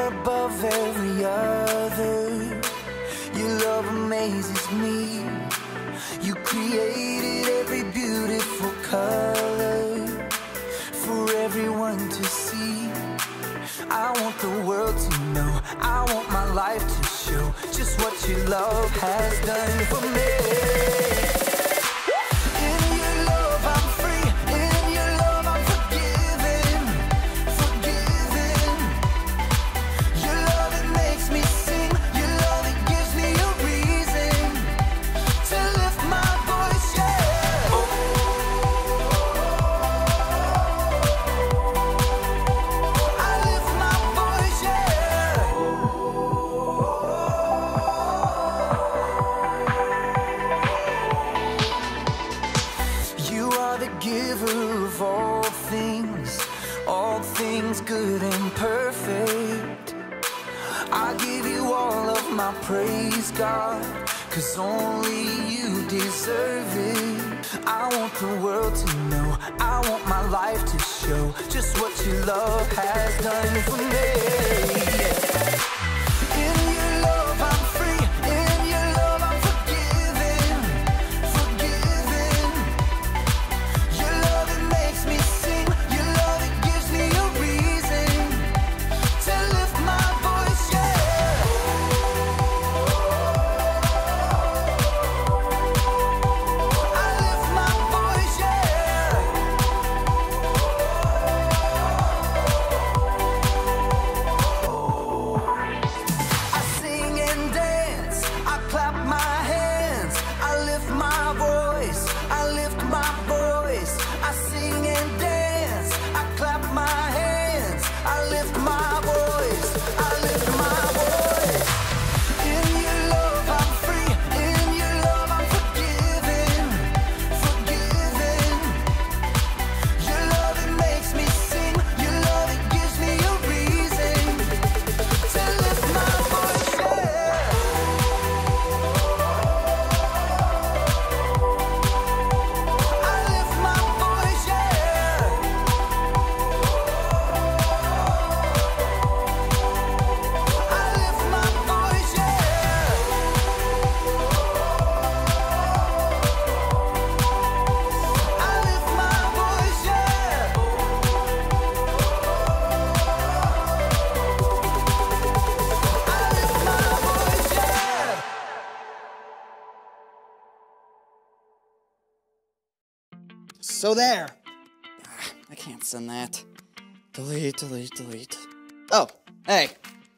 you're above every other. Your love amazes me. You created every beautiful color for everyone to see. I want the world to know, I want my life to show just what your love has done for me. Giver of all things good and perfect. I give you all of my praise, God, 'cause only you deserve it. I want the world to know, I want my life to show just what your love has done for me. In your love I'm free, in your love I'm forgiven, forgiven. Your love, it makes me sing, your love, it gives me a reason to lift my voice, yeah. I lift my voice, yeah. I sing and dance, I clap my hands, I lift my voice, I lift my voice. I sing and dance, I clap my hands, I lift my voice, I lift my voice. In your love I'm free, in your love I'm forgiven, forgiven. Your love, it makes me sing, your love, it gives me a reason to lift my voice, yeah. I lift my voice, yeah. I lift my voice, yeah. I lift my voice, yeah. I lift my voice, yeah. So there. I can't send that. Delete, delete, delete. Oh, hey.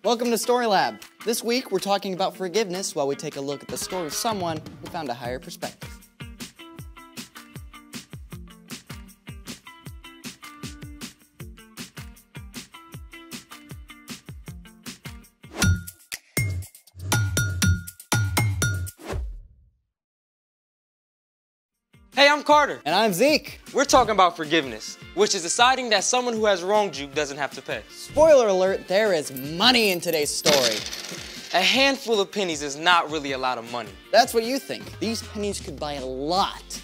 Welcome to Story Lab. This week, we're talking about forgiveness while we take a look at the story of someone who found a higher perspective. Hey, I'm Carter. And I'm Zeke. We're talking about forgiveness, which is deciding that someone who has wronged you doesn't have to pay. Spoiler alert, there is money in today's story. A handful of pennies is not really a lot of money. That's what you think. These pennies could buy a lot.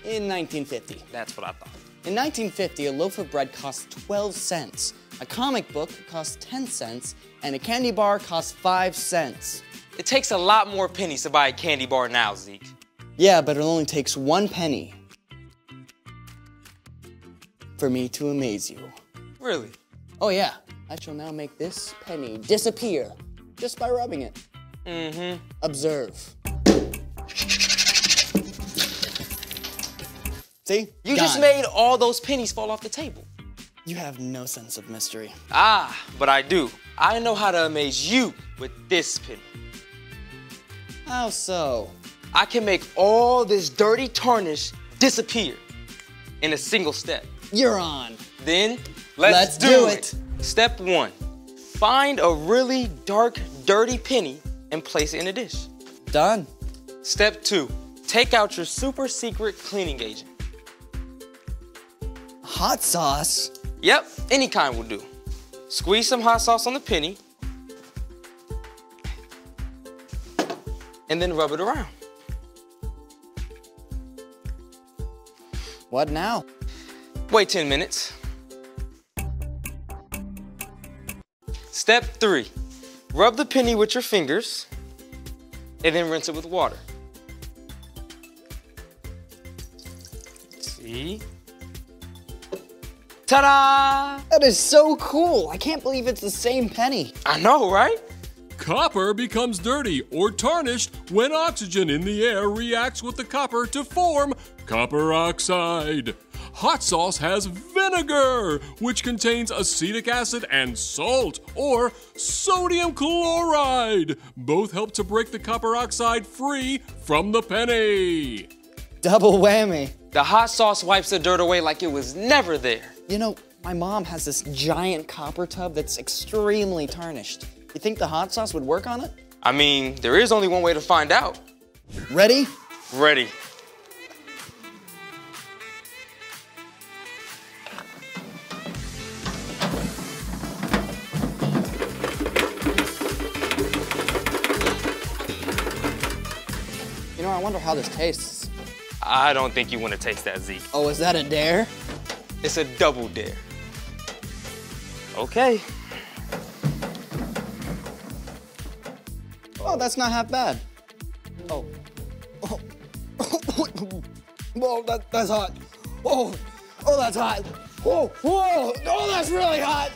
In 1950. That's what I thought. In 1950, a loaf of bread cost 12 cents, a comic book cost 10 cents, and a candy bar cost 5 cents. It takes a lot more pennies to buy a candy bar now, Zeke. Yeah, but it only takes 1 penny for me to amaze you. Really? Oh yeah, I shall now make this penny disappear just by rubbing it. Mm-hmm. Observe. See? You Gone. just made all those pennies fall off the table. You have no sense of mystery. Ah, but I do. I know how to amaze you with this penny. How so? I can make all this dirty tarnish disappear in a single step. You're on. Then, let's do it. Step 1, find a really dark, dirty penny and place it in a dish. Done. Step 2, take out your super secret cleaning agent. Hot sauce? Yep, any kind will do. Squeeze some hot sauce on the penny and then rub it around. What now? Wait 10 minutes. Step 3. Rub the penny with your fingers and then rinse it with water. See? Ta-da! That is so cool. I can't believe it's the same penny. I know, right? Copper becomes dirty or tarnished when oxygen in the air reacts with the copper to form copper oxide. Hot sauce has vinegar, which contains acetic acid and salt, or sodium chloride. Both help to break the copper oxide free from the penny. Double whammy. The hot sauce wipes the dirt away like it was never there. You know, my mom has this giant copper tub that's extremely tarnished. You think the hot sauce would work on it? I mean, there is only one way to find out. Ready? Ready. You know, I wonder how this tastes. I don't think you want to taste that, Zeke. Oh, is that a dare? It's a double dare. Okay. Oh, that's not half bad. Oh. Oh. Whoa, that's hot. Oh, that's hot. Whoa, oh, that's really hot.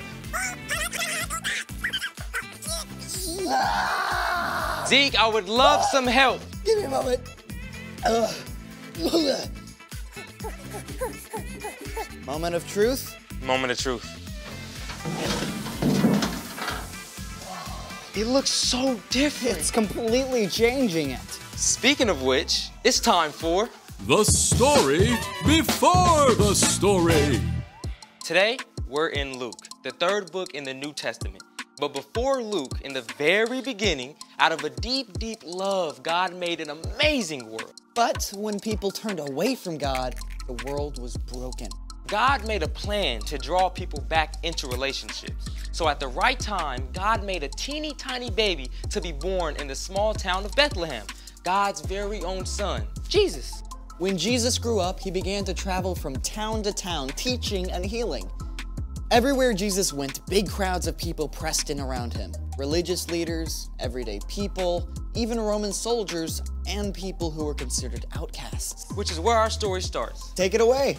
Zeke, I would love some help. Give me a moment. Moment of truth. Moment of truth. It looks so different. It's completely changing it. Speaking of which, it's time for The story before the story. Today, we're in Luke, the 3rd book in the New Testament. But before Luke, in the very beginning, out of a deep, deep love, God made an amazing world. But when people turned away from God, the world was broken. God made a plan to draw people back into relationships. So at the right time, God made a teeny tiny baby to be born in the small town of Bethlehem, God's very own son, Jesus. When Jesus grew up, he began to travel from town to town, teaching and healing. Everywhere Jesus went, big crowds of people pressed in around him. Religious leaders, everyday people, even Roman soldiers, and people who were considered outcasts. Which is where our story starts. Take it away.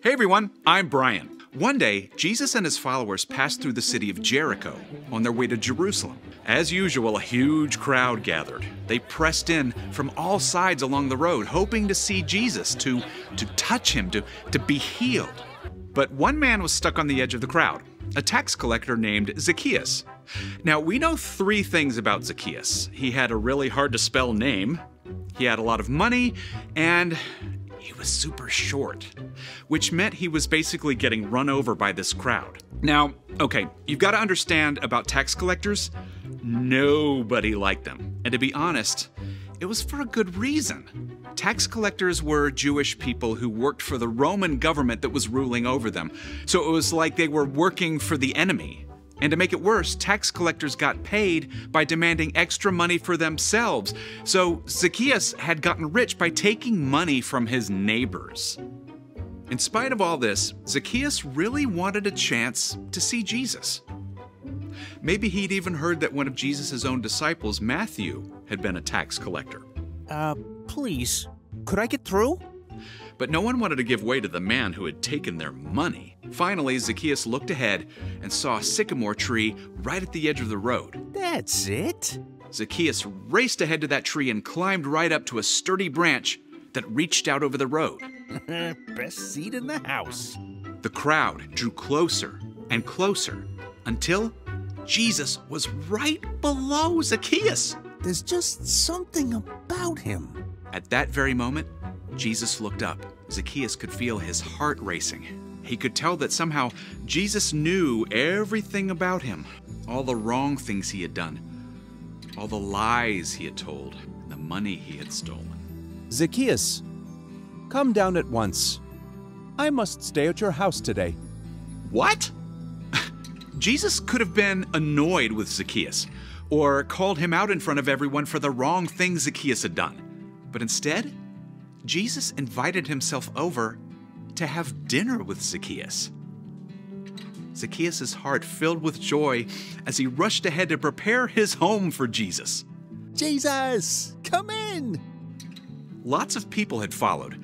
Hey everyone, I'm Brian. One day, Jesus and his followers passed through the city of Jericho on their way to Jerusalem. As usual, a huge crowd gathered. They pressed in from all sides along the road, hoping to see Jesus, to touch him, to be healed. But one man was stuck on the edge of the crowd, a tax collector named Zacchaeus. Now, we know 3 things about Zacchaeus. He had a really hard-to-spell name, he had a lot of money, and he was super short, which meant he was basically getting run over by this crowd. Now, okay, you've got to understand about tax collectors, nobody liked them. And to be honest, it was for a good reason. Tax collectors were Jewish people who worked for the Roman government that was ruling over them. So it was like they were working for the enemy. And to make it worse, tax collectors got paid by demanding extra money for themselves. So Zacchaeus had gotten rich by taking money from his neighbors. In spite of all this, Zacchaeus really wanted a chance to see Jesus. Maybe he'd even heard that one of Jesus' own disciples, Matthew, had been a tax collector. Please, could I get through? But no one wanted to give way to the man who had taken their money. Finally, Zacchaeus looked ahead and saw a sycamore tree right at the edge of the road. That's it? Zacchaeus raced ahead to that tree and climbed right up to a sturdy branch that reached out over the road. Best seat in the house. The crowd drew closer and closer until Jesus was right below Zacchaeus. There's just something about him. At that very moment, Jesus looked up. Zacchaeus could feel his heart racing. He could tell that somehow Jesus knew everything about him, all the wrong things he had done, all the lies he had told, and the money he had stolen. Zacchaeus, come down at once. I must stay at your house today. What? Jesus could have been annoyed with Zacchaeus, or called him out in front of everyone for the wrong things Zacchaeus had done. But instead, Jesus invited himself over to have dinner with Zacchaeus. Zacchaeus' heart filled with joy as he rushed ahead to prepare his home for Jesus. Jesus, come in! Lots of people had followed.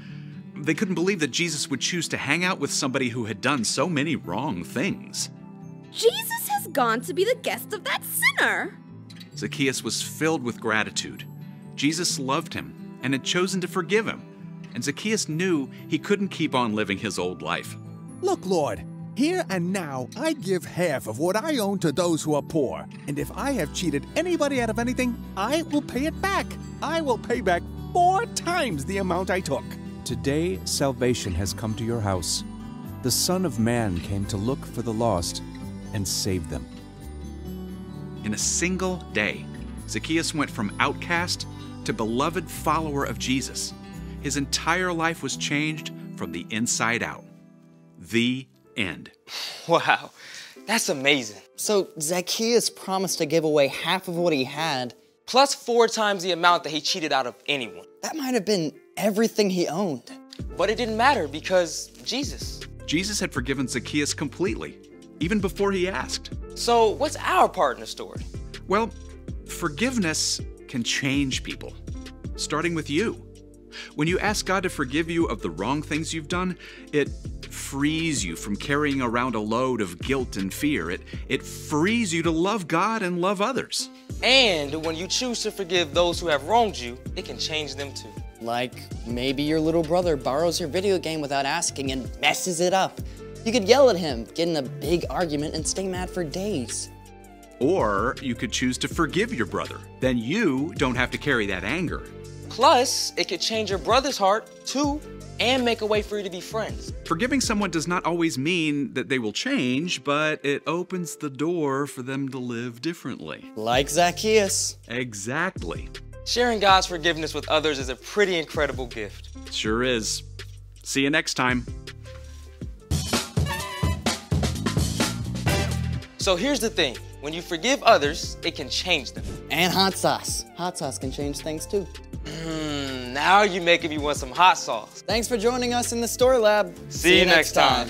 They couldn't believe that Jesus would choose to hang out with somebody who had done so many wrong things. Jesus has gone to be the guest of that sinner. Zacchaeus was filled with gratitude. Jesus loved him and had chosen to forgive him, and Zacchaeus knew he couldn't keep on living his old life. Look, Lord, here and now I give half of what I own to those who are poor. And if I have cheated anybody out of anything, I will pay it back. I will pay back 4 times the amount I took. Today, salvation has come to your house. The Son of Man came to look for the lost and save them. In a single day, Zacchaeus went from outcast to beloved follower of Jesus. His entire life was changed from the inside out. The end. Wow, that's amazing. So Zacchaeus promised to give away half of what he had. Plus 4 times the amount that he cheated out of anyone. That might have been everything he owned. But it didn't matter because Jesus. Jesus had forgiven Zacchaeus completely, even before he asked. So what's our part in the story? Well, forgiveness can change people, starting with you. When you ask God to forgive you of the wrong things you've done, it frees you from carrying around a load of guilt and fear. It frees you to love God and love others. And when you choose to forgive those who have wronged you, it can change them too. Like maybe your little brother borrows your video game without asking and messes it up. You could yell at him, get in a big argument, and stay mad for days. Or you could choose to forgive your brother. Then you don't have to carry that anger. Plus, it could change your brother's heart too, and make a way for you to be friends. Forgiving someone does not always mean that they will change, but it opens the door for them to live differently. Like Zacchaeus. Exactly. Sharing God's forgiveness with others is a pretty incredible gift. Sure is. See you next time. So here's the thing. When you forgive others, it can change them. And hot sauce. Hot sauce can change things too. Now you're making me want some hot sauce. Thanks for joining us in the Story Lab. See you next time.